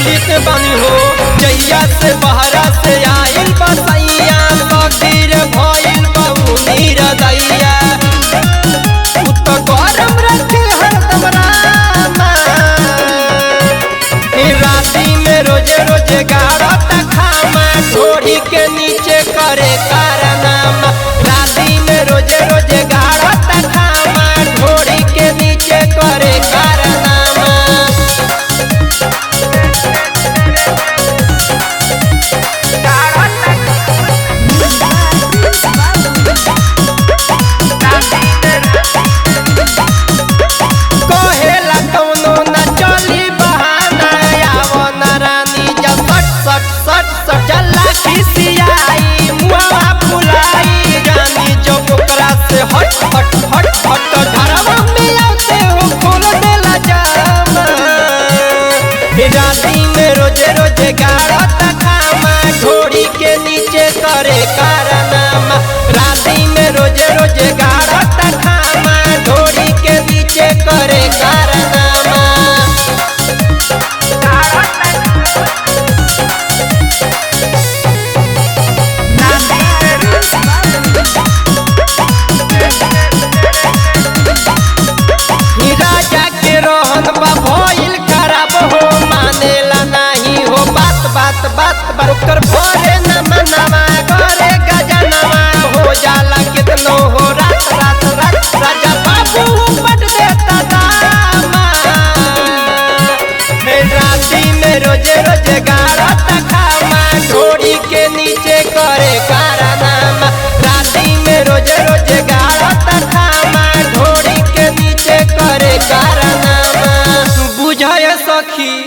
पीड़ित बनी हो जैया से बहरा से आइल बसैया सखीर भइल बहु नीरदैया तो गरम रखे हरदम रामा राती में रोजे रोजे गाड़त खामा ढोरी के नीचे करे कारनामा राती में रोजे रोजे गाड़त खामा ढोरी के नीचे करे कारनामा कहेला कौनो न चली बहाना आवो न रानी जब सट सट सट चला खिसियाई मुआ फुलाई जानी जब ओकरा से हट हट हट हट घरवा में आते हो खोल देला जामा राती में रोजे रोजे गाड़त खामा ढोरी के नीचे करे कारनामा राती में रोजे रोजे गाड़त खामा ढोरी के नीचे करे कारनामा राजा के रोहन बा भइल खराब हो मानेला नहीं हो बात बात बात बात ओकर भरे न मनवा करे गजनवा हो जाला कितनो हो रात रात रात राजा बाबू पट देता दामा राती में रोजे रोजे गाड़त खामा ढोरी के नीचे करे कारनामा राती में रोजे रोजे गाड़त खामा ढोरी के नीचे करे कारनामा बुझाय सखी।